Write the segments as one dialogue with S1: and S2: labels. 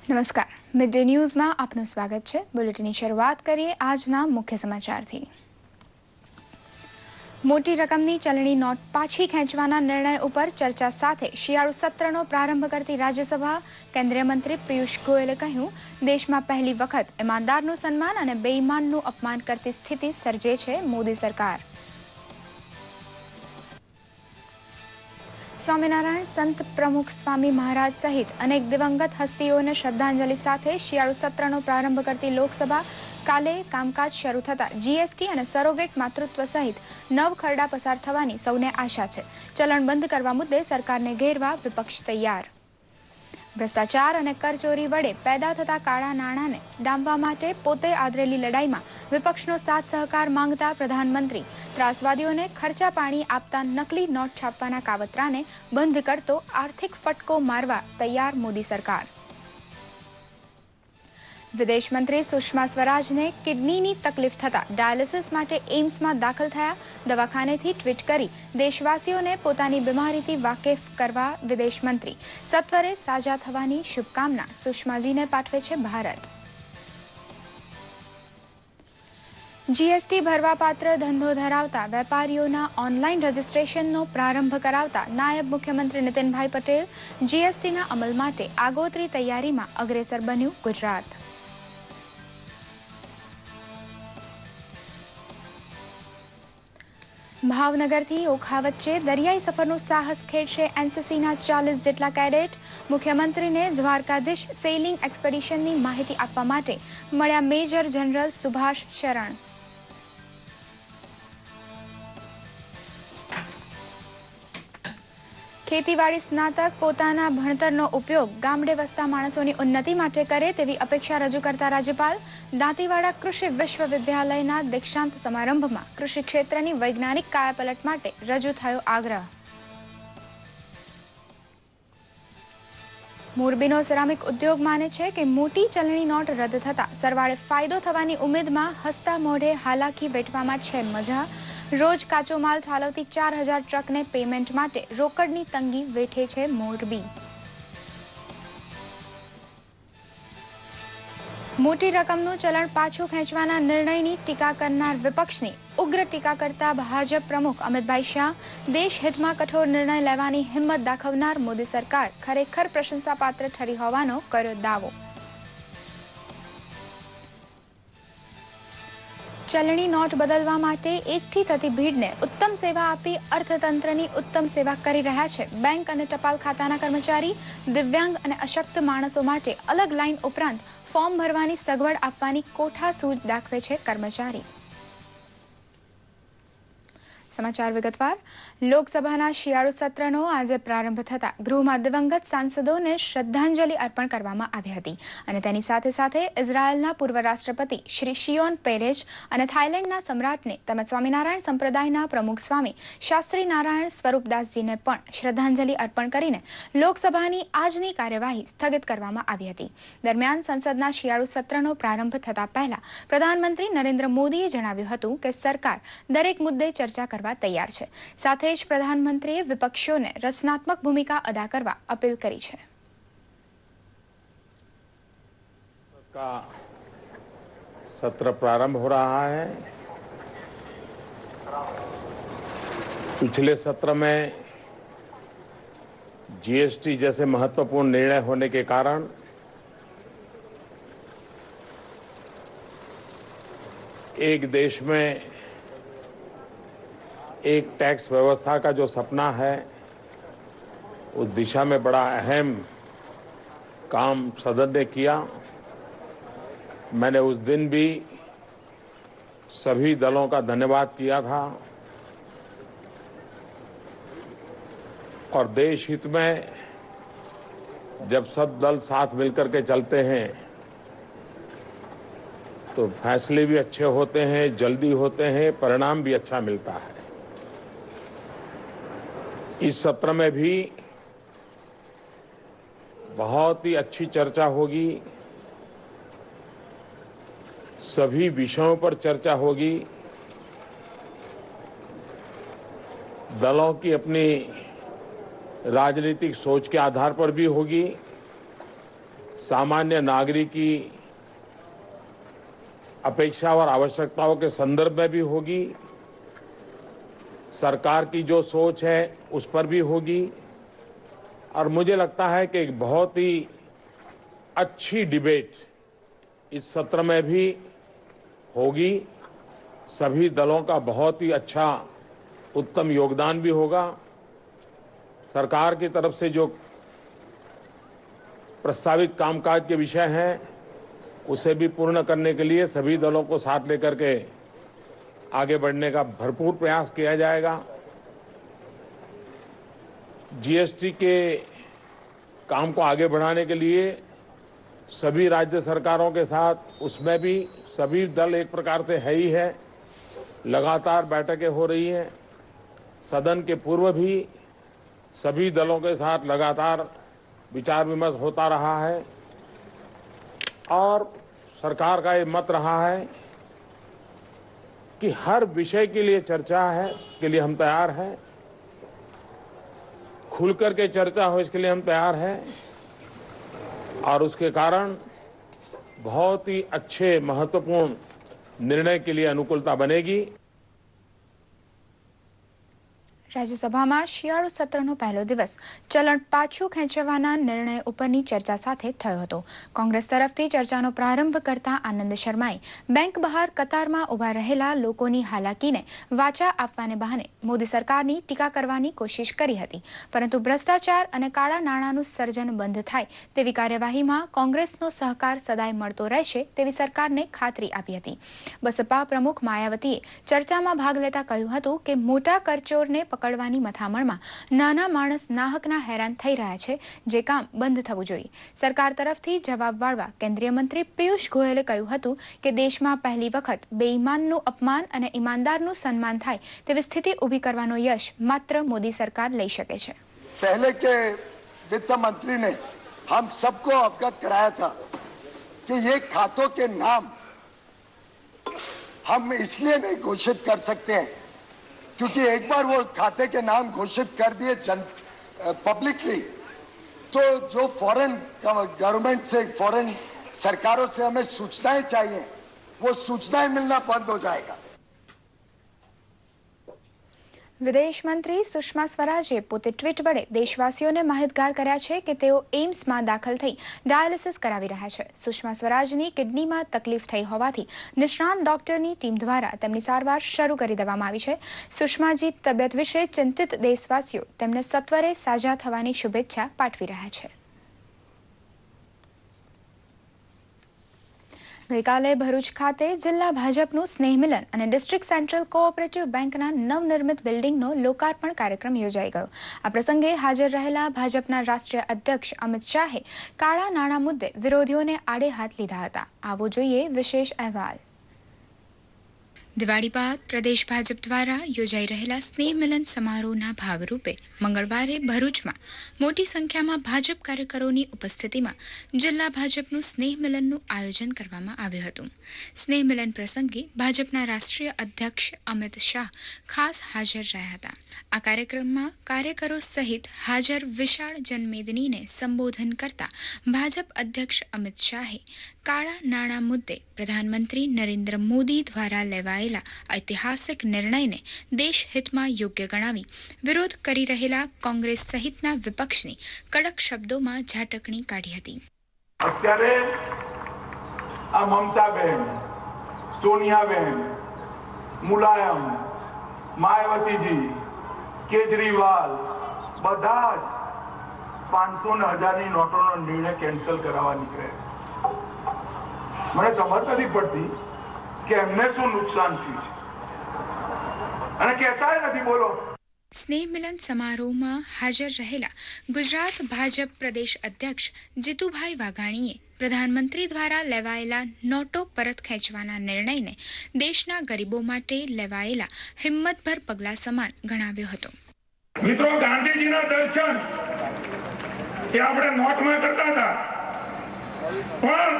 S1: નમસ્કાર, mid day ન્યૂઝમાં આપનું સ્વાગત છે। બુલેટિનની શરૂઆત કરીએ આજના મુખ્ય સમાચારથી। મોટી રકમની ચલણી નોટ પાછી ખેંચવાના નિર્ણય ઉપર ચર્ચા સાથે શિયાળુ સત્રનો પ્રારંભ કરતી રાજ્યસભા કેન્દ્રીય મંત્રી પિયુષ ગોયલે કહ્યું, દેશમાં પહેલી વખત ઈમાનદારનું સન્માન અને બેઈમાનનું અપમાન કરતી સ્થિતિ સર્જે છે મોદી સરકાર। સ્વામિનારાયણ સંત પ્રમુખ સ્વામી મહારાજ સહિત અનેક દિવંગત હસ્તીઓને શ્રદ્ધાંજલિ સાથે શિયાળુ સત્રનો પ્રારંભ કરતી લોકસભા કાલે કામકાજ શરૂ થતા જીએસટી અને સરોગેટ માતૃત્વ સહિત 9 ખરડા પસાર થવાની સૌને આશા છે। ચલણ બંધ કરવા મુદ્દે સરકારને ઘેરવા વિપક્ષ તૈયાર। ભ્રષ્ટાચાર અને કરચોરી વડે પેદા થતા કાળા નાણાંને ડામવા માટે પોતે આદરેલી લડાઈમાં વિપક્ષનો સાથ સહકાર માંગતા પ્રધાનમંત્રી ત્રાસવાદીઓને ખર્ચા પાણી આપતા નકલી નોટ છાપવાના કાવતરાને બંધ કરતો આર્થિક ફટકો મારવા તૈયાર મોદી સરકાર। વિદેશ મંત્રી સુષ્મા સ્વરાજને કિડનીની તકલીફ થતા ડાયાલિસિસ માટે એમ્સમાં દાખલ થયા। દવાખાનેથી ટ્વીટ કરી દેશવાસીઓને પોતાની બીમારીથી વાકેફ કરવા વિદેશ મંત્રી સત્વરે સાજા થવાની શુભકામના સુષ્માજીને પાઠવે છે ભારત। જીએસટી ભરવાપાત્ર ધંધો ધરાવતા વેપારીઓના ઓનલાઈન રજીસ્ટ્રેશનનો પ્રારંભ કરાવતા નાયબ મુખ્યમંત્રી નીતિનભાઈ પટેલ જીએસટીના અમલ માટે આગોતરી તૈયારીમાં અગ્રેસર બન્યું ગુજરાત। ભાવનગરથી ઓખા વચ્ચે દરિયાઈ સફરનું સાહસ ખેડશે એનસીસીના 40 જેટલા કેડેટ। મુખ્યમંત્રીને દ્વારકાધીશ સેઇલિંગ એક્સપેડિશનની માહિતી આપવા માટે મળ્યા મેજર જનરલ સુભાષ શરણ। ખેતીવાડી સ્નાતક પોતાના ભણતરનો ઉપયોગ ગામડે વસતા માણસોની ઉન્નતિ માટે કરે તેવી અપેક્ષા રજૂ કરતા રાજ્યપાલ દાંતીવાડા કૃષિ વિશ્વવિદ્યાલયના દીક્ષાંત સમારંભમાં કૃષિ ક્ષેત્રની વૈજ્ઞાનિક કાયાપલટ માટે રજૂ થયો આગ્રહ। મોરબીનો સિરામિક ઉદ્યોગ માને છે કે મોટી ચલણી નોટ રદ થતા સરવાળે ફાયદો થવાની ઉમેદમાં હસતા મોઢે હાલાકી વેઠવામાં છે મજા। રોજ કાચો માલ ઠાલવતી 4000 ટ્રકને પેમેન્ટ માટે રોકડની તંગી વેઠે છે મોરબી। મોટી રકમનું ચલણ પાછું ખેંચવાના નિર્ણયની ટીકા કરનાર વિપક્ષની ઉગ્ર ટીકા કરતા ભાજપ પ્રમુખ અમિતભાઈ શાહ દેશહિતમાં કઠોર નિર્ણય લેવાની હિંમત દાખવનાર મોદી સરકાર ખરેખર પ્રશંસાપાત્ર ઠરી હોવાનો કર્યો દાવો। ચલણી નોટ બદલવા માટે એકઠી થતી ભીડને ઉત્તમ સેવા આપી અર્થતંત્રની ઉત્તમ સેવા કરી રહ્યા છે બેંક અને ટપાલ ખાતાના કર્મચારી। દિવ્યાંગ અને અશક્ત માણસો માટે અલગ લાઈન ઉપરાંત ફોર્મ ભરવાની સગવડ આપવાની કોઠાસૂઝ દાખવે છે કર્મચારી। સમાચાર વિગતવાર। લોકસભાના શિયાળુ સત્રનો આજે પ્રારંભ થતા ગૃહમાં દિવંગત સાંસદોને શ્રદ્ધાંજલિ અર્પણ કરવામાં આવી હતી અને તેની સાથે સાથે ઇઝરાયેલના પૂર્વ રાષ્ટ્રપતિ શ્રી શિયોન પેરેજ અને થાઇલેન્ડના સમ્રાટને તેમજ સ્વામિનારાયણ સંપ્રદાયના પ્રમુખ સ્વામી શાસ્ત્રી નારાયણ સ્વરૂપદાસજીને પણ શ્રદ્ધાંજલિ અર્પણ કરીને લોકસભાની આજની કાર્યવાહી સ્થગિત કરવામાં આવી હતી। દરમિયાન સંસદના શિયાળુ સત્રનો પ્રારંભ થતા પહેલા પ્રધાનમંત્રી નરેન્દ્ર મોદીએ જણાવ્યું હતું કે સરકાર દરેક મુદ્દે ચર્ચા કરવા તૈયાર છે। સાથે જ પ્રધાનમંત્રીએ વિપક્ષોને રચનાત્મક ભૂમિકા અદા કરવા અપીલ કરી છે।
S2: का सत्र प्रारंभ हो रहा है। पिछले सत्र में जीएसटी जैसे महत्वपूर्ण निर्णय होने के कारण एक देश में एक टैक्स व्यवस्था का जो सपना है उस दिशा में बड़ा अहम काम सदन ने किया। मैंने उस दिन भी सभी दलों का धन्यवाद किया था और देश हित में जब सब दल साथ मिलकर के चलते हैं तो फैसले भी अच्छे होते हैं, जल्दी होते हैं, परिणाम भी अच्छा मिलता है। इस सत्र में भी बहुत ही अच्छी चर्चा होगी, सभी विषयों पर चर्चा होगी। दलों की अपनी राजनीतिक सोच के आधार पर भी होगी, सामान्य नागरिक की अपेक्षा और आवश्यकताओं के संदर्भ में भी होगी, सरकार की जो सोच है उस पर भी होगी और मुझे लगता है कि एक बहुत ही अच्छी डिबेट इस सत्र में भी होगी। सभी दलों का बहुत ही अच्छा उत्तम योगदान भी होगा। सरकार की तरफ से जो प्रस्तावित कामकाज के विषय हैं उसे भी पूर्ण करने के लिए सभी दलों को साथ लेकर के आगे बढ़ने का भरपूर प्रयास किया जाएगा। जीएसटी के काम को आगे बढ़ाने के लिए सभी राज्य सरकारों के साथ उसमें भी सभी दल एक प्रकार से है ही है, लगातार बैठकें हो रही हैं। सदन के पूर्व भी सभी दलों के साथ लगातार विचार विमर्श होता रहा है और सरकार का ये मत रहा है कि हर विषय के लिए चर्चा है के लिए हम तैयार हैं, खुलकर के चर्चा हो इसके लिए हम तैयार हैं और उसके कारण बहुत ही अच्छे महत्वपूर्ण निर्णय के लिए अनुकूलता बनेगी।
S1: રાજ્યસભામાં શિયાળુ સત્રનો પહેલો દિવસ ચલણ પાછું ખેંચવાના નિર્ણય ઉપરની ચર્ચા સાથે થયો હતો. કોંગ્રેસ તરફથી ચર્ચાનો પ્રારંભ કરતા આનંદ શર્માએ બેંક બહાર કતારમાં ઉભા રહેલા લોકોની હાલાકીને વાચા આપવાને બહાને મોદી સરકારની ટીકા કરવાની કોશિશ કરી હતી, પરંતુ ભ્રષ્ટાચાર અને કાળા નાણાંનું સર્જન બંધ થાય તેવી કાર્યવાહીમાં કોંગ્રેસનો સહકાર સદાય મળતો રહેશે તેવી સરકારને ખાતરી આપી હતી. બસપા પ્રમુખ માયાવતીએ ચર્ચામાં ભાગ લેતા કહ્યું હતું કે મોટા કરચોરને પકડવાની મથામણમાં નાના માણસ નાહકના હેરાન થઈ રહ્યા છે, જે કામ બંધ થવું જોઈએ. સરકાર તરફથી જવાબ વાળવા કેન્દ્રીય મંત્રી પિયુષ ગોયલે કહ્યું હતું કે દેશમાં પહેલી વખત બેઈમાનનું અપમાન અને ઈમાનદારનું સન્માન થાય તેવી સ્થિતિ ઊભી કરવાનો યશ માત્ર મોદી સરકાર લઈ શકે છે.
S3: पहले के वित्त मंत्री ने हम सबको अवगत कराया था कि ये खातों के नाम हम इसलिए नहीं घोषित कर सकते हैं क्योंकि एक बार वो खाते के नाम घोषित कर दिए पब्लिकली तो जो फॉरेन गवर्नमेंट से फॉरेन सरकारों से हमें सूचनाएं चाहिए वो सूचनाएं मिलना बंद हो जाएगा.
S1: વિદેશ મંત્રી સુષ્મા સ્વરાજે પોતે ટ્વીટ વડે દેશવાસીઓને માહિતગાર કર્યા છે કે તેઓ એઇમ્સમાં દાખલ થઈ ડાયાલિસિસ કરાવી રહ્યા છે. સુષ્મા સ્વરાજની કિડનીમાં તકલીફ થઈ હોવાથી નિષ્ણાંત ડોક્ટરની ટીમ દ્વારા તેમની સારવાર શરૂ કરી દેવામાં આવી છે. સુષ્માજી તબિયત વિશે ચિંતિત દેશવાસીઓ તેમને સત્વરે સાજા થવાની શુભેચ્છા પાઠવી રહ્યા છે. ગઈકાલે ભરૂચ ખાતે જિલ્લા ભાજપનું સ્નેહ મિલન અને ડિસ્ટ્રિક્ટ સેન્ટ્રલ કોઓપરેટિવ બેંકના નવનિર્મિત બિલ્ડિંગનો લોકાર્પણ કાર્યક્રમ યોજાઈ ગયો. આ પ્રસંગે હાજર રહેલા ભાજપના રાષ્ટ્રીય અધ્યક્ષ અમિત શાહે કાળા નાણાં મુદ્દે વિરોધીઓને આડે હાથ લીધા હતા. આવો જોઈએ વિશેષ અહેવાલ. દિવાળી બાદ પ્રદેશ ભાજપ દ્વારા યોજાઈ રહેલા સ્નેહ મિલન સમારોહના ભાગરૂપે મંગળવારે ભરૂચમાં મોટી સંખ્યામાં ભાજપ કાર્યકરોની ઉપસ્થિતિમાં જિલ્લા ભાજપનું સ્નેહ મિલનનું આયોજન કરવામાં આવ્યું હતું. સ્નેહ મિલન પ્રસંગે ભાજપના રાષ્ટ્રીય અધ્યક્ષ અમિત શાહ ખાસ હાજર રહ્યા હતા. આ કાર્યક્રમમાં કાર્યકરો સહિત હાજર વિશાળ જનમેદનીને સંબોધન કરતા ભાજપ અધ્યક્ષ અમિત શાહે કાળા નાણાં મુદ્દે પ્રધાનમંત્રી નરેન્દ્ર મોદી દ્વારા લેવાયેલા ઐતિહાસિક નિર્ણયને દેશ હિતમાં યોગ્ય ગણાવી વિરોધ કરી રહેલા કોંગ્રેસ સહિતના વિપક્ષની કડક શબ્દોમાં ઝાટકણી કાઢી હતી.
S4: અત્યારે આ મમતાબેન, સોનિયાબેન, મુલાયમ, માયાવતીજી, કેજરીવાલ બધા જ 500 ને 1000ની નોટોનો નિર્ણય કેન્સલ કરાવવા નીકળે. મને સમજ નથી પડતી કે એમને શું નુકસાન થયું છે અને કહેતા નથી. બોલો.
S1: સ્નેહ મિલન સમારોહમાં હાજર રહેલા ગુજરાત ભાજપ પ્રદેશ અધ્યક્ષ જીતુભાઈ વાઘાણીએ પ્રધાનમંત્રી દ્વારા લેવાયેલા નોટો પરત ખેંચવાના નિર્ણયને દેશના ગરીબો માટે લેવાયેલા હિંમતભર પગલા સમાન ગણાવ્યો હતો.
S4: મિત્રો, ગાંધીજીના દર્શન એ આપણે નોટમાં કરતા હતા, પણ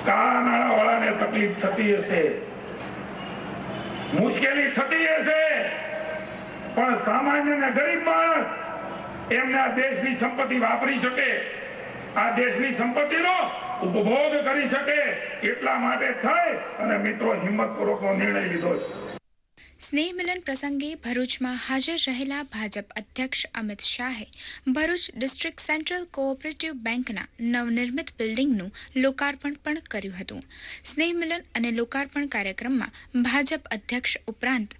S4: કાળા નાણાવાળાને તકલીફ થતી હશે, મુશ્કેલી થતી હશે, પણ સામાન્ય ને ગરીબ માણસ એમને આ દેશની સંપત્તિ વાપરી શકે આ દેશની સંપત્તિનો ઉપભોગ કરી શકે એટલા માટે થઈ અને મિત્રો હિંમતપૂર્વકનો નિર્ણય લીધો છે.
S1: સ્નેહ મિલન પ્રસંગે ભરૂચમાં હાજર રહેલા ભાજપ અધ્યક્ષ અમિત શાહે ભરૂચ ડિસ્ટ્રિક્ટ સેન્ટ્રલ કોઓપરેટિવ બેંકના નવનિર્મિત બિલ્ડિંગનું લોકાર્પણ પણ કર્યું હતું. સ્નેહ મિલન અને લોકાર્પણ કાર્યક્રમમાં ભાજપ અધ્યક્ષ ઉપરાંત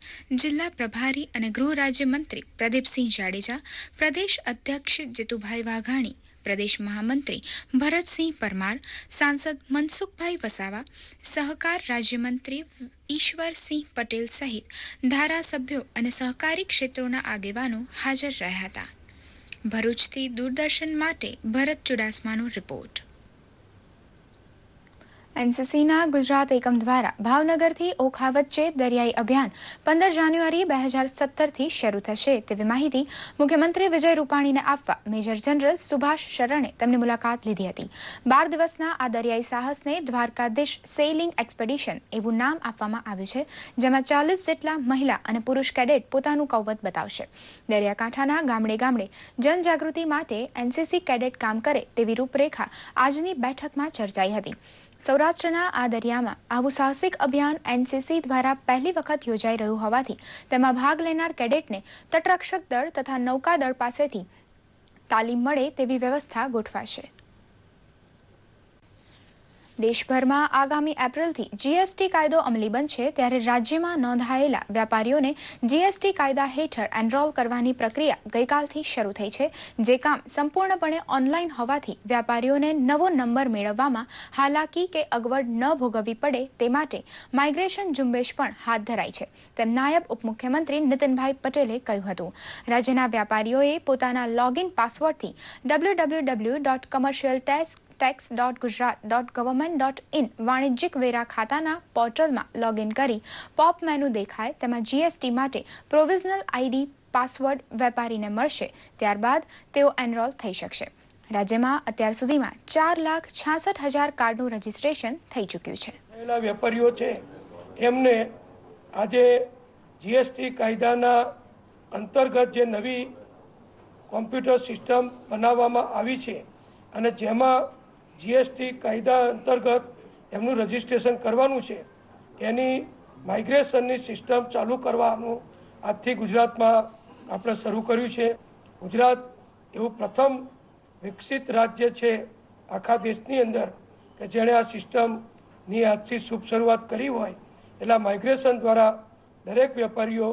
S1: જિલ્લા પ્રભારી અને ગૃહ રાજ્યમંત્રી પ્રદીપસિંહ જાડેજા, પ્રદેશ અધ્યક્ષ જીતુભાઈ વાઘાણી, પ્રદેશ મહામંત્રી ભરતસિંહ પરમાર, સાંસદ મનસુખભાઈ વસાવા, સહકાર રાજ્યમંત્રી ઈશ્વરસિંહ પટેલ સહિત ધારાસભ્યો અને સહકારી ક્ષેત્રોના આગેવાનો હાજર રહ્યા હતા. ભરૂચથી દૂરદર્શન માટે ભરત ચુડાસમાનો રિપોર્ટ. એનસીસીના ગુજરાત એકમ દ્વારા ભાવનગરથી ઓખા વચ્ચે દરિયાઈ અભિયાન 15 જાન્યુઆરી 2017થી શરૂ થશે તેવી માહિતી મુખ્યમંત્રી વિજય રૂપાણીને આપવા મેજર જનરલ સુભાષ શરણે તેમની મુલાકાત લીધી હતી. 12 દિવસના આ દરિયાઈ સાહસને દ્વારકાધીશ સેઇલિંગ એક્સપેડિશન એવું નામ આપવામાં આવ્યું છે, જેમાં 40 જેટલા મહિલા અને પુરુષ કેડેટ પોતાનું કૌવત બતાવશે. દરિયાકાંઠાના ગામડે ગામડે જનજાગૃતિ માટે એનસીસી કેડેટ કામ કરે તેવી રૂપરેખા આજની બેઠકમાં ચર્ચાઈ હતી. સૌરાષ્ટ્રના આ દરિયામાં આવું સાહસિક અભિયાન એનસીસી દ્વારા પહેલી વખત યોજાઈ રહ્યું હોવાથી તેમાં ભાગ લેનાર કેડેટને તટરક્ષક દળ તથા નૌકાદળ પાસેથી તાલીમ મળે તેવી વ્યવસ્થા ગોઠવાશે. દેશભરમાં આગામી એપ્રિલથી જીએસટી કાયદો અમલી બનશે ત્યારે રાજ્યમાં નોંધાયેલા વેપારીઓને જીએસટી કાયદા હેઠળ એનરોલ કરવાની પ્રક્રિયા ગઈકાલથી શરૂ થઈ છે. જે કામ સંપૂર્ણપણે ઓનલાઈન હોવાથી વેપારીઓને નવો નંબર મેળવવામાં હાલાકી કે અગવડ ન ભોગવવી પડે તે માટે માઇગ્રેશન ઝુંબેશ પણ હાથ ધરાઈ છે તેમ નાયબ ઉપમુખ્યમંત્રી નીતિનભાઈ પટેલે કહ્યું હતું. રાજ્યના વેપારીઓએ પોતાના લોગિન પાસવર્ડથી www.commercialtax.gujarat.government.in વાણિજ્યિક વેરા ખાતાના પોર્ટલમાં લોગિન કરી પોપ મેનુ દેખાય તેમાં જીએસટી માટે પ્રોવિઝનલ આઈડી પાસવર્ડ વેપારીને મળશે. ત્યારબાદ તેઓ એનરોલ થઈ શકશે. રાજ્યમાં અત્યાર સુધીમાં 4,66,000 કાર્ડનું રજીસ્ટ્રેશન થઈ ચૂક્યું છે.
S5: વેપારીઓ છે એમને આજે જીએસટી કાયદાના અંતર્ગત જે નવી કોમ્પ્યુટર સિસ્ટમ બનાવવામાં આવી છે અને જેમાં જીએસટી કાયદા અંતર્ગત એમનું રજીસ્ટ્રેશન કરવાનું છે એની માઇગ્રેશનની સિસ્ટમ ચાલુ કરવાનું આજથી ગુજરાતમાં આપણે શરૂ કર્યું છે. ગુજરાત એવું પ્રથમ વિકસિત રાજ્ય છે આખા દેશની અંદર કે જેણે આ સિસ્ટમની આજથી શુભ શરૂઆત કરી હોય. એટલે માઇગ્રેશન દ્વારા દરેક વેપારીઓ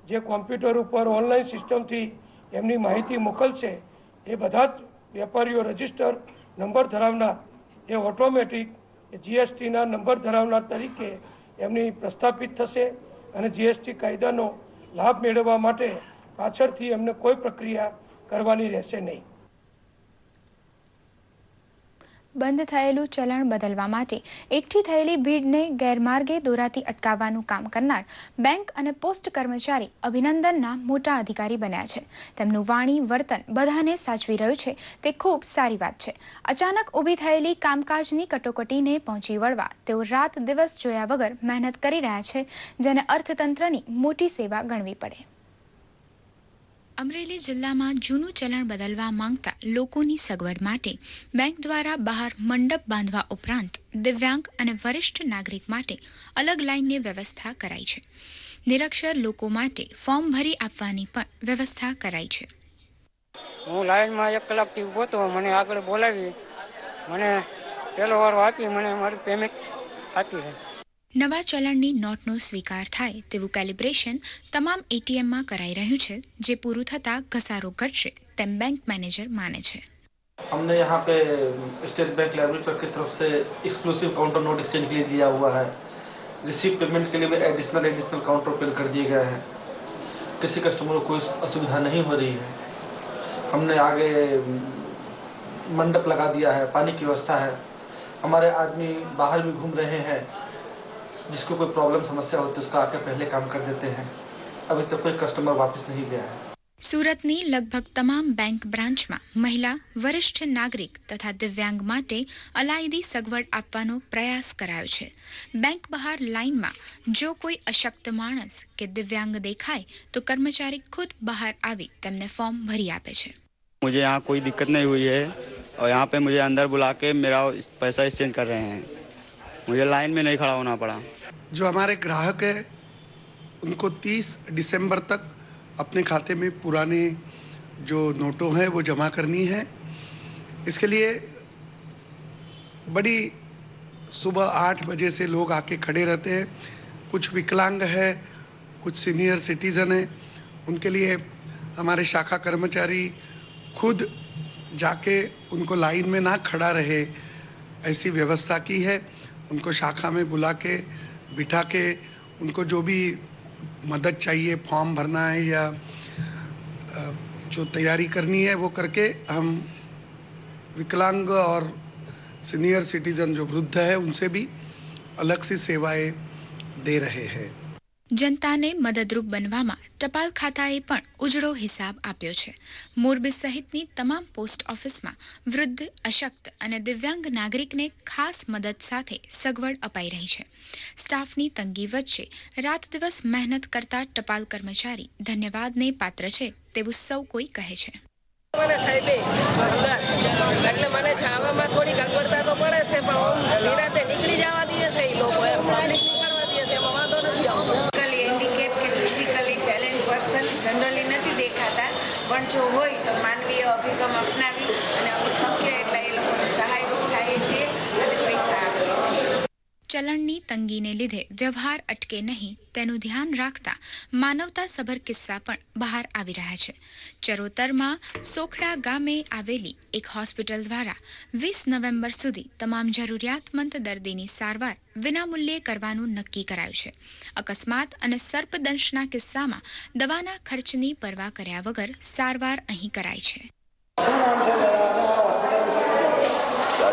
S5: જે કોમ્પ્યુટર ઉપર ઓનલાઈન સિસ્ટમથી એમની માહિતી મોકલશે એ બધા જ વેપારીઓ રજીસ્ટર નંબર ધરાવનાર એ ઓટોમેટિક જીએસટીના નંબર ધરાવનાર તરીકે એમની પ્રસ્થાપિત થશે અને જીએસટી કાયદાનો લાભ મેળવવા માટે પાછળથી એમને કોઈ પ્રક્રિયા કરવાની રહેશે નહીં.
S1: બંધ થયેલું ચલણ બદલવા માટે એકઠી થયેલી ભીડને ગેરમાર્ગે દોરાતી અટકાવવાનું કામ કરનાર બેંક અને પોસ્ટ કર્મચારી અભિનંદનના મોટા અધિકારી બન્યા છે. તેમનું વાણી વર્તન બધાને સાચવી રહ્યું છે તે ખૂબ સારી વાત છે. અચાનક ઊભી થયેલી કામકાજની કટોકટીને પહોંચી વળવા તેઓ રાત દિવસ જોયા વગર મહેનત કરી રહ્યા છે, જેને અર્થતંત્રની મોટી સેવા ગણવી પડે. અમરેલી જિલ્લામાં જૂનું ચલણ બદલવા માંગતા લોકોની સગવડ માટે બેંક દ્વારા બહાર મંડપ બાંધવા ઉપરાંત દિવ્યાંગ અને વરિષ્ઠ નાગરિક માટે અલગ લાઇનની વ્યવસ્થા કરાઈ છે. નિરક્ષર લોકો માટે ફોર્મ ભરી આપવાની પણ વ્યવસ્થા કરાઈ છે.
S6: હું લાઇનમાં 1 કલાકથી ઊભો હતો. મને આગળ બોલાવી મને પહેલો વારો આપી મને મારું પેમેન્ટ આપી છે.
S1: નવા ચલણની નોટનો સ્વીકાર થાય તેવું કેલિબ્રેશન તમામ એટીએમમાં કરાઈ રહ્યું છે, જે પૂરું થતા ઘસારો ઘટશે તેમ બેંક મેનેજર માને છે.
S7: हमने यहाँ पे स्टेट बैंक लाइब्रेरी की तरफ से एक्सक्लूसिव काउंटर नोट एक्सचेंज के लिए दिया हुआ है. रिसीव पेमेंट के लिए भी एडिशनल काउंटर ओपन कर दिए गए हैं. किसी कस्टमर को कोई असुविधा नहीं हो रही है. हमने आगे मंडप लगा दिया है, पानी की व्यवस्था है. हमारे आदमी बाहर भी घूम रहे हैं, जिसको कोई प्रॉब्लम समस्या होती है उसका आके पहले काम कर देते हैं. अभी तक कोई कस्टमर वापस नहीं गया है.
S1: સુરતની લગભગ તમામ બેંક બ્રાન્ચમાં મહિલા, વરિષ્ઠ નાગરિક તથા દિવ્યાંગ માટે અલાયદી સગવડ આપવાનો પ્રયાસ કરાયો છે. બેંક બહાર લાઇનમાં જો કોઈ અશક્ત માણસ કે દિવ્યાંગ દેખાય તો કર્મચારી ખુદ બહાર આવી તેમને ફોર્મ ભરી આપે છે.
S8: मुझे यहाँ कोई दिक्कत नहीं हुई है. और यहाँ पे मुझे अंदर बुला के मेरा पैसा एक्सचेंज कर रहे हैं। मुझे लाइन में नहीं खड़ा होना पड़ा।
S9: जो हमारे ग्राहक है उनको 30 दिसंबर तक अपने खाते में पुराने जो नोटों हैं वो जमा करनी है। इसके लिए बड़ी सुबह 8 बजे से लोग आके खड़े रहते हैं। कुछ विकलांग है, कुछ सीनियर सिटीजन है, उनके लिए हमारे शाखा कर्मचारी खुद जाके उनको लाइन में ना खड़ा रहे ऐसी व्यवस्था की है। उनको शाखा में बुला के बिठा के उनको जो भी मदद चाहिए, फॉर्म भरना है या जो तैयारी करनी है वो करके हम विकलांग और सीनियर सिटीजन जो वृद्ध है उनसे भी अलग सी सेवाएं दे रहे हैं।
S1: જનતાને મદદરૂપ બનવામાં ટપાલ ખાતાએ પણ ઉજળો હિસાબ આપ્યો છે। મોરબી સહિતની તમામ પોસ્ટ ઓફિસમાં વૃદ્ધ, અશક્ત અને દિવ્યાંગ નાગરિકને ખાસ મદદ સાથે સગવડ અપાઈ રહી છે। સ્ટાફની તંગી વચ્ચે રાત દિવસ મહેનત કરતા ટપાલ કર્મચારી ધન્યવાદને પાત્ર છે તેવું સૌ કોઈ કહે છે।
S10: મને સાહેબે એટલે મને જવામાં થોડી અગવડતા તો પડે છે, પણ નિરાતે નીકળી જવા દે છે એ લોકો, પબ્લિક નીકળવા દે છે, એમાં વાંધો નથી આવતો। હેન્ડીકેપ કે ફિઝિકલી ચેલેન્જ પર્સન જનરલી નથી દેખાતા, પણ જો હોય તો માનવીય અભિગમ અપનાવી અને અમે શક્ય એટલા એ લોકોને સહાયરૂપ થાય છે અને પૈસા આપીએ છીએ। ચલણની તંગીને લીધે વ્યવહાર અટકે નહીં તેનું ધ્યાન રાખતા માનવતાસભર કિસ્સા પણ બહાર આવી રહ્યા છે। ચરોતરમાં સોખડા ગામે આવેલી એક હોસ્પિટલ દ્વારા 20 નવેમ્બર સુધી તમામ જરૂરિયાતમંદ દર્દીની સારવાર વિનામૂલ્યે કરવાનું નક્કી કરાયું છે। અકસ્માત અને સર્પદંશના કિસ્સામાં દવાના ખર્ચની પરવા કર્યા વગર સારવાર અહીં કરાય છે।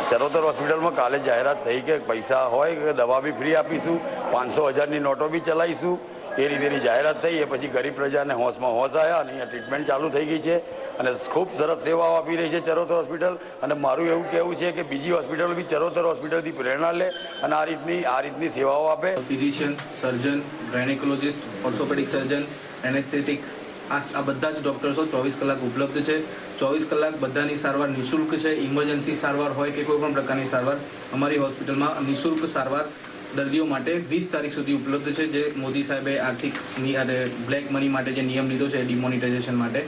S11: ચરોતર હોસ્પિટલમાં કાલે જાહેરાત થઈ કે પૈસા હોય કે દવા બી ફ્રી આપીશું, 500,000ની નોટો બી ચલાવીશું, એ રીતેની જાહેરાત થઈ। એ પછી ગરીબ પ્રજાને હોશમાં હોશ આવ્યા અને અહીંયા ટ્રીટમેન્ટ ચાલુ થઈ ગઈ છે અને ખૂબ સરસ સેવાઓ આપી રહી છે ચરોતર હોસ્પિટલ। અને મારું એવું કહેવું છે કે બીજી હોસ્પિટલ બી ચરોતર હોસ્પિટલથી પ્રેરણા લે અને આ રીતની સેવાઓ આપે।
S7: ફિઝિશિયન, સર્જન, ગાયનેકોલોજીસ્ટ, ઓર્થોપેડિક સર્જન, એનેસ્થેટિક આ બધા જ ડોક્ટર્સો 24 કલાક ઉપલબ્ધ છે। 24 કલાક બધાની સારવાર નિઃશુલ્ક છે। ઇમરજન્સી સારવાર હોય કે કોઈ પણ પ્રકારની સારવાર અમારી હોસ્પિટલમાં નિઃશુલ્ક સારવાર દર્દીઓ માટે 20 તારીખ સુધી ઉપલબ્ધ છે। જે મોદી સાહેબે આર્થિક અને બ્લેક મની માટે જે નિયમ લીધો છે ડિમોનિટાઇઝેશન માટે,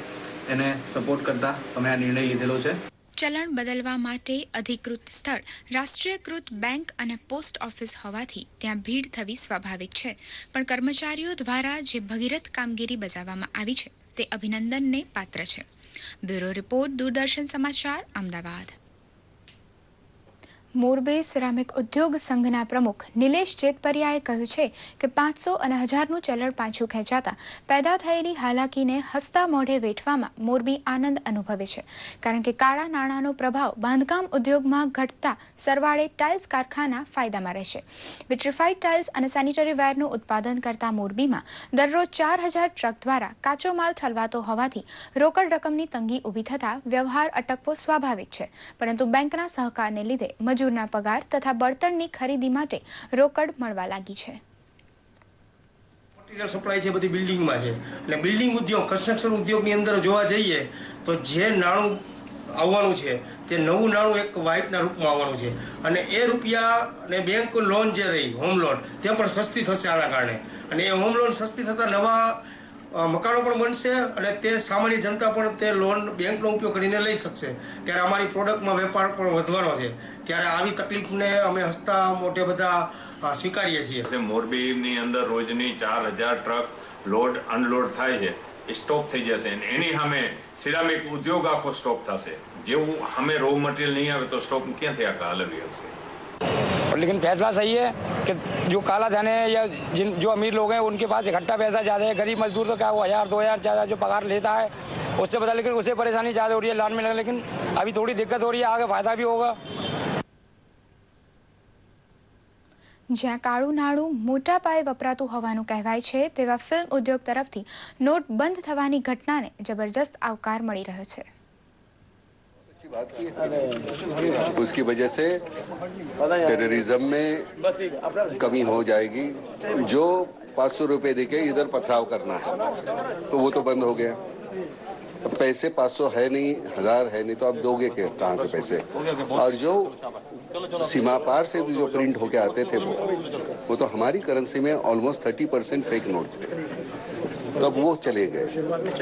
S7: એને સપોર્ટ કરતા અમે આ નિર્ણય લીધેલો છે।
S1: ચલણ બદલવા માટે અધિકૃત સ્થળ રાષ્ટ્રીયકૃત બેંક અને પોસ્ટ ઓફિસ હોવાથી ત્યાં ભીડ થવી સ્વાભાવિક છે, પણ કર્મચારીઓ દ્વારા જે ભગીરથ કામગીરી બજાવવામાં આવી છે તે અભિનંદનને પાત્ર છે। બ્યુરો રિપોર્ટ, દૂરદર્શન સમાચાર, અમદાવાદ। મોરબી સિરામિક ઉદ્યોગ સંઘના પ્રમુખ નિલેશ જેતપરિયાએ કહ્યું છે કે 500 અને 1000નું ચલણ પાછું ખેંચાતા પેદા થયેલી હાલાકીને હસતા મોઢે વેઠવામાં મોરબી આનંદ અનુભવે છે, કારણ કે કાળા નાણાંનો પ્રભાવ બાંધકામ ઉદ્યોગમાં ઘટતા સરવાળે ટાઇલ્સ કારખાના ફાયદામાં રહેશે। વિટ્રિફાઇડ ટાઇલ્સ અને સેનિટરી વેરનું ઉત્પાદન કરતા મોરબીમાં દરરોજ 4000 ટ્રક દ્વારા કાચો માલ ઠલવાતો હોવાથી રોકડ રકમની તંગી ઊભી થતા વ્યવહાર અટકવો સ્વાભાવિક છે, પરંતુ બેંકના સહકારને લીધે મજૂરના પગાર તથા બળતણની ખરીદી માટે રોકડ મળવા લાગી છે।
S12: મટીરીયલ સપ્લાય છે બધી બિલ્ડિંગમાં છે, એટલે બિલ્ડિંગ ઉદ્યોગ, કન્સ્ટ્રક્શન ઉદ્યોગની અંદર જોવા જઈએ તો જે નાણું આવવાનું છે તે નવું નાણું એક વ્હાઇટના રૂપમાં આવવાનું છે અને એ રૂપિયા અને બેંક લોન જે રહી હોમ લોન તે પણ સસ્તી થશે આના કારણે। અને એ હોમ લોન સસ્તી થતા નવા મકાનો પણ બનશે અને તે સામાન્ય જનતા પણ તે લોન બેંકનો ઉપયોગ કરીને લઈ શકશે। ત્યારે અમારી પ્રોડક્ટમાં વેપાર પણ વધવાનો છે, ત્યારે આવી તકલીફને અમે હસતા મોઢે બધા સ્વીકારીએ છીએ।
S13: મોરબીની અંદર રોજની 4000 ટ્રક લોડ અનલોડ થાય છે, સ્ટોપ થઈ જશે અને એની સામે સિરામિક ઉદ્યોગ આખો સ્ટોપ થશે। જેવું અમે રો મટીરિयल નહીં આવે તો સ્ટોપ ક્યાંથી આખા હલવી હશે।
S14: लेकिन फैसला सही है कि जो काला धन है या जो अमीर लोग हैं उनके पास इकट्ठा पैसा ज़्यादा है। गरीब मजदूर तो क्या वो 1000 2000 ज़्यादा जो पगार लेता है उससे पता, लेकिन उसे परेशानी ज़्यादा हो रही है लान में। लेकिन अभी थोड़ी दिक्कत हो रही है, आगे फायदा भी होगा।
S1: જ્યાં કાળું નાણું મોટા પાયે વપરાતું હોવાનું કહેવાય છે, તેવા ફિલ્મ ઉદ્યોગ તરફથી નોટ બંધ થવાની ઘટનાને જબરજસ્ત આવકાર મળી રહ્યો છે।
S15: बात की उसकी वजह से टेररिज्म में कमी हो जाएगी। जो 500 रुपए देके इधर पथराव करना है तो वो तो बंद हो गया। पैसे 500 है नहीं, 1000 है नहीं, तो आप दोगे कहाँ से पैसे? और जो सीमा पार से जो प्रिंट होके आते थे वो तो हमारी करेंसी में ऑलमोस्ट 30% फेक नोट थे, तब वो चले गए।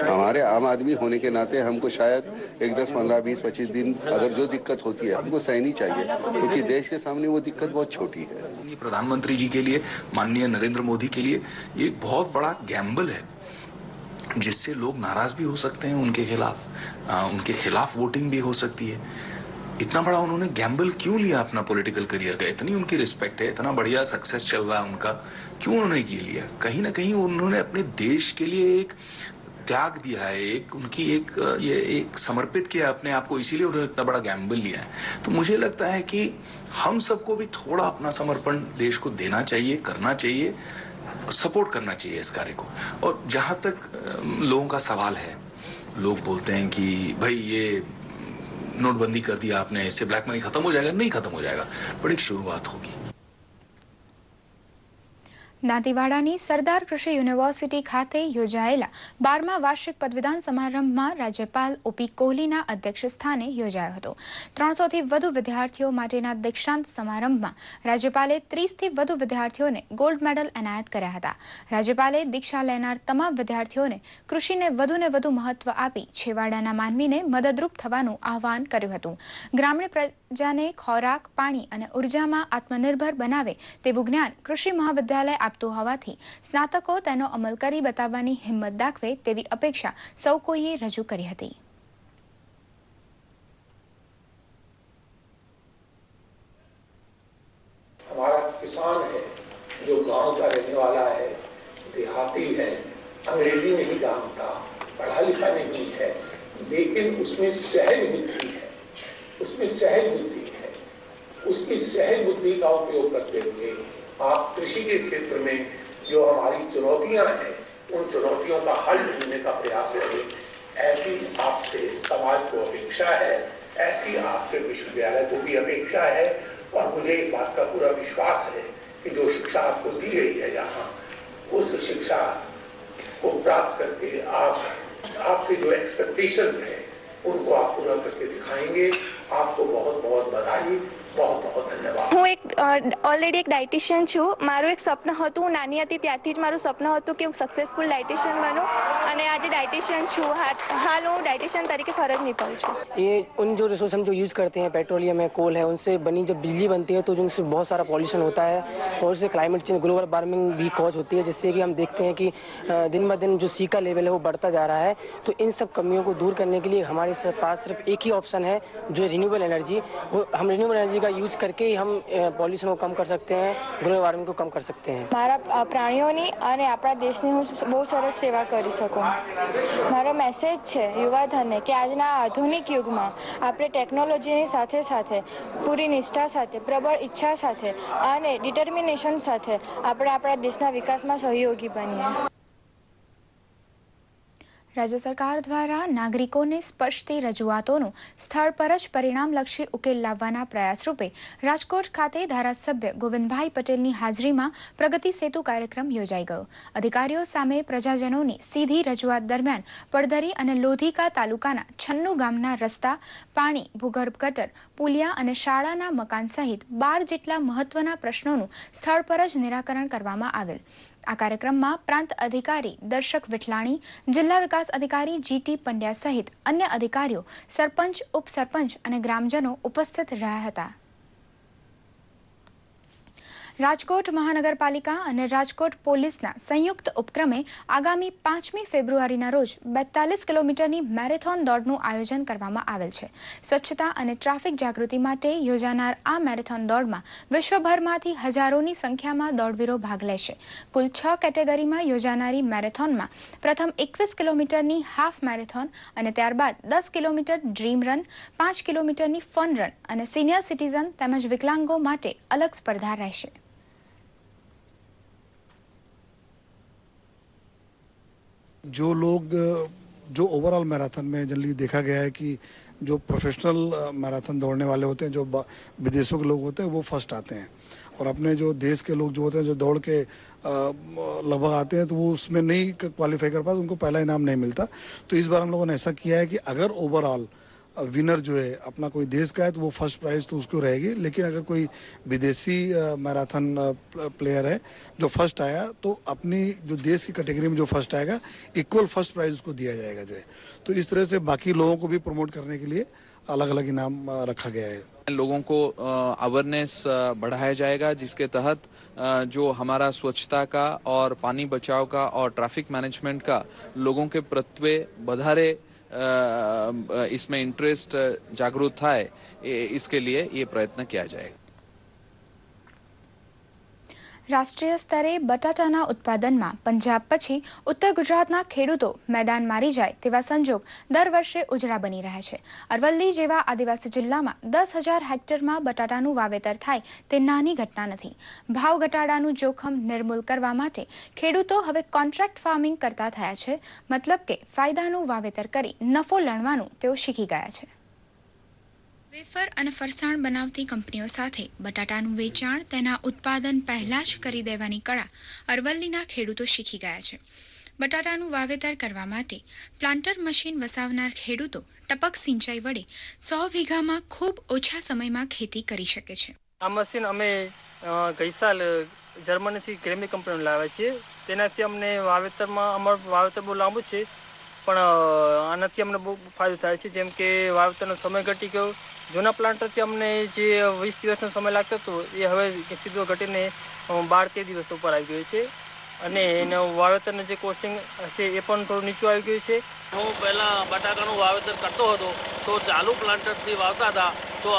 S15: हमारे आम आदमी होने के नाते हमको शायद एक 10, 15, 20, 25 दिन अगर जो दिक्कत होती है हमको सहनी चाहिए, क्योंकि देश के सामने वो दिक्कत बहुत छोटी है।
S16: प्रधानमंत्री जी के लिए, माननीय नरेंद्र मोदी के लिए ये बहुत बड़ा गैम्बल है, जिससे लोग नाराज भी हो सकते हैं उनके खिलाफ वोटिंग भी हो सकती है। इतना बड़ा उन्होंने गैम्बल क्यों लिया अपना पॉलिटिकल करियर का? इतनी उनकी रिस्पेक्ट है, इतना बढ़िया सक्सेस चल रहा है उनका, क्यों उन्होंने ये लिया? कहीं ना कहीं उन्होंने अपने देश के लिए एक त्याग दिया है, एक समर्पित किया अपने आप को, इसीलिए उन्होंने इतना बड़ा गैम्बल लिया है। तो मुझे लगता है कि हम सबको भी थोड़ा अपना समर्पण देश को देना चाहिए, करना चाहिए, सपोर्ट करना चाहिए इस कार्य को। और जहां तक लोगों का सवाल है, लोग बोलते हैं कि भाई ये नोटबंदी कर दिया आपने, इससे ब्लैक मनी खत्म हो जाएगा। नहीं खत्म हो जाएगा, बड़ी शुरुआत होगी।
S1: દાંતીવાડાની સરદાર કૃષિ યુનિવર્સિટી ખાતે યોજાયેલા 12મા વાર્ષિક પદવીદાન સમારંભમાં રાજ્યપાલ ઓપી કોહલીના અધ્યક્ષ સ્થાને યોજાયો હતો। 300થી વધુ વિદ્યાર્થીઓ માટેના દીક્ષાંત સમારંભમાં રાજ્યપાલે 30થી વધુ વિદ્યાર્થીઓને ગોલ્ડ મેડલ એનાયત કર્યા હતા। રાજ્યપાલે દીક્ષા લેનાર તમામ વિદ્યાર્થીઓને કૃષિને વધુને વધુ મહત્વ આપી છેવાડાના માનવીને મદદરૂપ થવાનું આહવાન કર્યું હતું। ગ્રામીણ પ્રજાને ખોરાક, પાણી અને ઉર્જામાં આત્મનિર્ભર બનાવે તેવું જ્ઞાન કૃષિ મહાવિદ્યાલય આપતું હોવાથી સ્નાતકો તેનો અમલ કરી બતાવવાની હિંમત દાખવે તેવી અપેક્ષા સૌ કોઈએ રજૂ કરી હતી।
S17: हमारा किसान है जो गांव का रहने वाला है, देहाती है, अंग्रेजी नहीं जानता, पढ़ा लिखा नहीं है, लेकिन उसमें सहज बुद्धि है, उसकी सहज बुद्धि का उपयोग करते हुए आप कृषि के क्षेत्र में जो हमारी चुनौतियां हैं उन चुनौतियों का हल ढूंढने का प्रयास करें, ऐसी आपसे समाज को अपेक्षा है, ऐसी आपसे विश्वविद्यालय को भी अपेक्षा है। और मुझे इस बात का पूरा विश्वास है कि जो शिक्षा आपको दी गई है यहाँ, उस शिक्षा को प्राप्त करके आपसे जो एक्सपेक्टेशन है उनको आप पूरा करके दिखाएंगे। आपको बहुत बहुत बधाई, बहुत बहुत धन्यवाद।
S18: હું ઓલરેડી એક ડાયટિશિયન છું। મારું એક સ્વપ્ન હતું, હું નાની હતી ત્યારથી જ મારું સ્વપ્ન હતું કે હું સક્સેસફુલ ડાયટિશિયન બનું, અને આજે ડાયટિશિયન છું। હાલ હું ડાયટિશિयन तरीके फर्ज निभाऊँ છું।
S19: ये उन जो रिसोर्स हम जो यूज़ करते हैं, पेट्रोलियम है, कोल है, उनसे बनी जब बिजली बनती है तो उनसे बहुत सारा पॉल्यूशन होता है और उससे क्लाइमेट चेंज, ग्लोबल वार्मिंग भी कॉज होती है, जिससे कि हम देखते हैं कि दिन ब दिन जो सी का लेवल है वो बढ़ता जा रहा है। तो इन सब कमियों को दूर करने के लिए हमारे पास सिर्फ एक ही ऑप्शन है, जो रिन्यूएबल एनर्जी। हम रिन्यूएबल एनर्जी का यूज करके ही हम पॉल्यूशन को कम कर सकते हैं, ग्लोबल वार्मिंग को कम कर सकते हैं।
S18: મારા પ્રાણીઓની અને આપણા દેશની હું બહુ સરસ સેવા કરી શકું। મારો મેસેજ છે યુવાધનને કે આજના આધુનિક યુગમાં આપણે ટેકનોલોજીની સાથે સાથે પૂરી નિષ્ઠા સાથે, પ્રબળ ઈચ્છા સાથે અને ડિટર્મિનેશન સાથે આપણે આપણા દેશના વિકાસમાં સહયોગી બનીએ।
S1: રાજ્ય સરકાર દ્વારા નાગરિકોને સ્પર્શતી રજૂઆતોનું સ્થળ પર જ પરિણામલક્ષી ઉકેલ લાવવાના પ્રયાસરૂપે રાજકોટ ખાતે ધારાસભ્ય ગોવિંદભાઈ પટેલની હાજરીમાં પ્રગતિ સેતુ કાર્યક્રમ યોજાઈ ગયો। અધિકારીઓ સામે પ્રજાજનોની સીધી રજૂઆત દરમિયાન પડધરી અને લોધિકા તાલુકાના 96 ગામના રસ્તા, પાણી, ભૂગર્ભ ગટર, પુલિયા અને શાળાના મકાન સહિત 12 જેટલા મહત્વના પ્રશ્નોનું સ્થળ પર જ નિરાકરણ કરવામાં આવેલ। આ કાર્યક્રમમાં પ્રાંત અધિકારી દર્શક વિઠલાણી, જિલ્લા વિકાસ અધિકારી જીટી પંડ્યા સહિત અન્ય અધિકારીઓ, સરપંચ, ઉપસરપંચ અને ગ્રામજનો ઉપસ્થિત રહ્યા હતા। રાજકોટ મહાનગરપાલિકા અને રાજકોટ પોલીસના સંયુક્ત ઉપક્રમે આગામી 5મી ફેબ્રુઆરીના રોજ 42 કિલોમીટરની મેરેથોન દોડનું આયોજન કરવામાં આવેલ છે। સ્વચ્છતા અને ટ્રાફિક જાગૃતિ માટે યોજાનાર આ મેરેથોન દોડમાં વિશ્વભરમાંથી હજારોની સંખ્યામાં દોડવીરો ભાગ લેશે। કુલ 6 કેટેગરીમાં યોજાનારી મેરેથોનમાં પ્રથમ 21 કિલોમીટરની હાફ મેરેથોન અને ત્યારબાદ 10 કિલોમીટર ડ્રીમ રન, 5 કિલોમીટરની ફન રન અને સિનિયર સિટીઝન તેમજ વિકલાંગો માટે અલગ સ્પર્ધા રહેશે।
S9: जो लोग जो ओवरऑल मैराथन में जनरली देखा गया है कि जो प्रोफेशनल मैराथन दौड़ने वाले होते हैं, जो विदेशों के लोग होते हैं, वो फर्स्ट आते हैं और अपने जो देश के लोग जो होते हैं जो दौड़ के लगभग आते हैं तो वो उसमें नहीं क्वालिफाई कर पाते, उनको पहला इनाम नहीं मिलता। तो इस बार हम लोगों ने ऐसा किया है कि अगर ओवरऑल विनर जो है अपना कोई देश का है तो वो फर्स्ट प्राइज तो उसको रहेगी, लेकिन अगर कोई विदेशी मैराथन प्लेयर है जो फर्स्ट आया तो अपनी जो देश की कैटेगरी में जो फर्स्ट आएगा इक्वल फर्स्ट प्राइज उसको दिया जाएगा जो है। तो इस तरह से बाकी लोगों को भी प्रमोट करने के लिए अलग अलग इनाम रखा गया है।
S20: लोगों को अवेयरनेस बढ़ाया जाएगा, जिसके तहत जो हमारा स्वच्छता का और पानी बचाव का और ट्रैफिक मैनेजमेंट का लोगों के प्रति बधारे इसमें इंटरेस्ट जागृत થાય इसके लिए ये प्रयत्न किया जाएगा।
S1: રાષ્ટ્રીય સ્તરે બટાટાના ઉત્પાદનમાં પંજાબ પછી ઉત્તર ગુજરાતના ખેડૂતો મેદાન મારી જાય તેવા સંજોગ દર વર્ષે ઉજળા બની રહ્યા છે। અરવલ્લી જેવા આદિવાસી જિલ્લામાં 10,000 હેક્ટરમાં બટાટાનું વાવેતર થાય તે નાની ઘટના નથી। ભાવ ઘટાડાનું જોખમ નિર્મૂલ કરવા માટે ખેડૂતો હવે કોન્ટ્રાક્ટ ફાર્મિંગ કરતા થયા છે, મતલબ કે ફાયદાનું વાવેતર કરી નફો લણવાનું તેઓ શીખી ગયા છે। વેફર અને ફરસાણ બનાવતી કંપનીઓ સાથે બટાટાનું વેચાણ તેના ઉત્પાદન પહેલા જ કરી દેવાની કળા અરવલ્લીના ખેડૂતો શીખી ગયા છે। બટાટાનું વાવેતર કરવા માટે પ્લાન્ટર મશીન વસાવનાર ખેડૂતો ટપક સિંચાઈ વડે 100 વીઘામાં ખૂબ ઓછા સમયમાં ખેતી કરી શકે છે।
S21: આ મશીન અમે ગઈ સાલ જર્મનીથી ગ્રેમી કંપનીનું લાવ્યા છીએ। તેનાથી અમને વાવેતરમાં અમારું વાવેતર બહુ લાંબુ છે, પણ આનાથી અમને બહુ ફાયદો થાય છે। જેમ કે વાવેતરનો સમય ઘટી ગયો। જૂના પ્લાન્ટરથી અમને જે 20 દિવસનો સમય લાગતો હતો એ હવે સીધો ઘટીને 12-13 દિવસ ઉપર આવી ગયો છે, અને એનું વાવેતરનું જે કોસ્ટિંગ છે એ પણ થોડું નીચું આવી ગયું છે।
S22: હું પહેલાં બટાકાનું વાવેતર કરતો હતો તો ચાલુ પ્લાન્ટરથી વાવતા હતા તો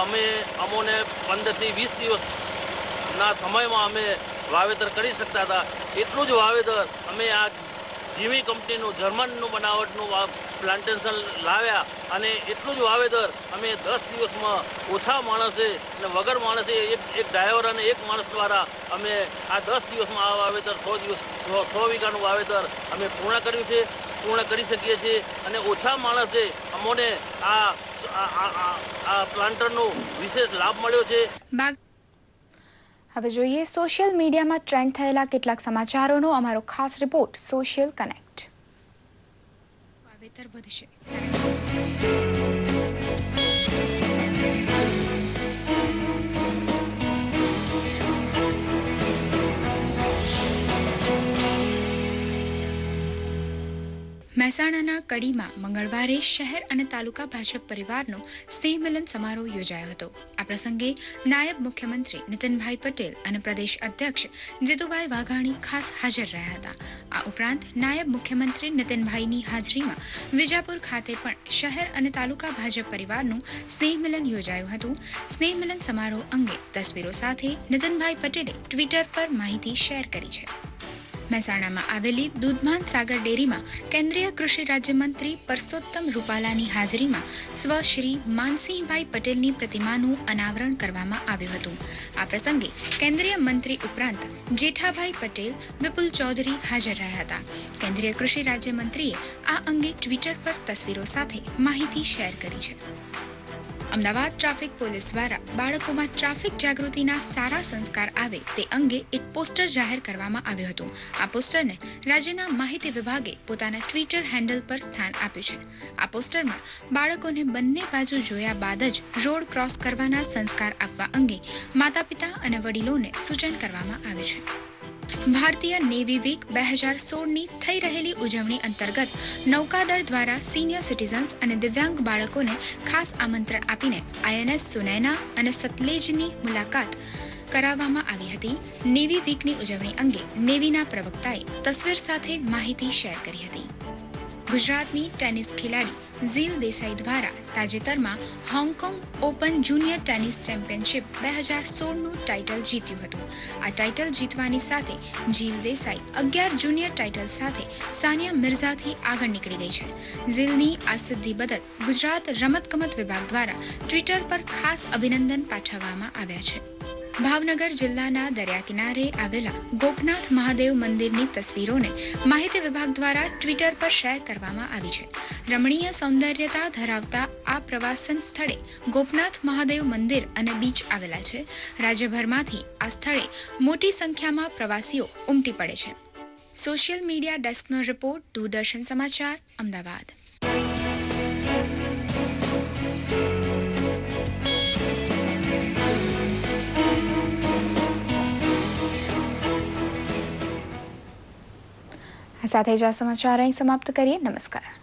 S22: અમોને 15થી 20 દિવસના સમયમાં અમે વાવેતર કરી શકતા હતા। એટલું જ વાવેતર અમે આ જીવી કંપનીનું જર્મનનું બનાવટનું પ્લાન્ટેશન લાવ્યા, અને એટલું જ વાવેતર અમે 10 દિવસમાં ઓછા માણસે અને વગર માણસે એક ડ્રાઈવર અને એક માણસ દ્વારા અમે આ 10 દિવસમાં આ વાવેતર 100 વીઘાનું વાવેતર અમે પૂર્ણ કરી શકીએ છીએ, અને ઓછા માણસે અમોને આ પ્લાન્ટરનો વિશેષ લાભ મળ્યો છે।
S1: હવે જોઈએ સોશિયલ મીડિયામાં ટ્રેન્ડ થયેલા કેટલાક સમાચારોનો અમારો ખાસ રિપોર્ટ સોશિયલ કનેક્ટ। વાવેતર વધશે। મહેસાણાના કડીમાં મંગળવારે શહેર અને તાલુકા ભાજપ પરિવારનો સ્નેહ મિલન સમારોહ યોજાયો હતો। આ પ્રસંગે નાયબ મુખ્યમંત્રી નીતિનભાઈ પટેલ અને પ્રદેશ અધ્યક્ષ જીતુભાઈ વાઘાણી ખાસ હાજર રહ્યા હતા। આ ઉપરાંત નાયબ મુખ્યમંત્રી નીતિનભાઈની હાજરીમાં વિજાપુર ખાતે પણ શહેર અને તાલુકા ભાજપ પરિવારનું સ્નેહ મિલન યોજાયું હતું। સ્નેહ મિલન સમારોહ અંગે તસવીરો સાથે નીતિનભાઈ પટેલે ટ્વિટર પર માહિતી શેર કરી છે। મહેસાણામાં આવેલી દૂધમાન સાગર ડેરીમાં કેન્દ્રીય કૃષિ રાજ્યમંત્રી પરસોત્તમ રૂપાલાની હાજરીમાં સ્વ શ્રી માનસિંહભાઈ પટેલની પ્રતિમાનું અનાવરણ કરવામાં આવ્યું હતું। આ પ્રસંગે કેન્દ્રીય મંત્રી ઉપરાંત જેઠાભાઈ પટેલ, વિપુલ ચૌધરી હાજર રહ્યા હતા। કેન્દ્રીય કૃષિ રાજ્યમંત્રીએ આ અંગે ટ્વિટર પર તસવીરો સાથે માહિતી શેર કરી છે। અમદાવાદ ટ્રાફિક પોલીસ દ્વારા બાળકોમાં ટ્રાફિક જાગૃતિના સારા સંસ્કાર આવે તે અંગે એક પોસ્ટર જાહેર કરવામાં આવ્યું હતું। આ પોસ્ટરને રાજ્યના માહિતી વિભાગે પોતાના ટ્વિટર હેન્ડલ પર સ્થાન આપ્યું છે। આ પોસ્ટરમાં બાળકોને બંને બાજુ જોયા બાદ જ રોડ ક્રોસ કરવાના સંસ્કાર આપવા અંગે માતા-પિતા અને વડીલોને સૂચન કરવામાં આવ્યું છે। ભારતીય નેવી વીક 2016ની થઈ રહેલી ઉજવણી અંતર્ગત નૌકાદળ દ્વારા સિનિયર સિટીઝન્સ અને દિવ્યાંગ બાળકોને ખાસ આમંત્રણ આપીને આઈએનએસ સુનૈના અને સતલેજની મુલાકાત કરાવવામાં આવી હતી। નેવી વીકની ઉજવણી અંગે નેવીના પ્રવક્તાએ તસવીર સાથે માહિતી શેર કરી હતી। ગુજરાતની ટેનિસ ખેલાડી ઝીલ દેસાઈ દ્વારા તાજેતરમાં Hong Kong open junior tennis championship 2016નું ટાઇટલ જીત્યું હતું। આ ટાઇટલ જીતવાની સાથે ઝીલ દેસાઈ 11 જુનિયર ટાઇટલ સાથે સાનિયા મિર્ઝાથી આગળ નીકળી ગઈ છે। ઝીલની આ સિદ્ધિ બદલ ગુજરાત રમતગમત વિભાગ દ્વારા ટ્વિટર પર ખાસ અભિનંદન પાઠવવામાં આવ્યા છે। ભાવનગર જિલ્લાના દરિયા કિનારે આવેલા ગોપનાથ મહાદેવ મંદિરની તસવીરોને માહિતી વિભાગ દ્વારા ટ્વિટર પર શેર કરવામાં આવી છે. રમણીય સૌંદર્યતા ધરાવતા આ પ્રવાસન સ્થળે ગોપનાથ મહાદેવ મંદિર અને બીચ આવેલા છે. રાજ્યભરમાંથી આ સ્થળે મોટી સંખ્યામાં પ્રવાસીઓ ઉમટી પડે છે. સોશિયલ મીડિયા ડેસ્કનો રિપોર્ટ, દૂરદર્શન સમાચાર, અમદાવાદ. સાથે જ આ સમાચાર અહીં સમાપ્ત કરીએ. નમસ્કાર.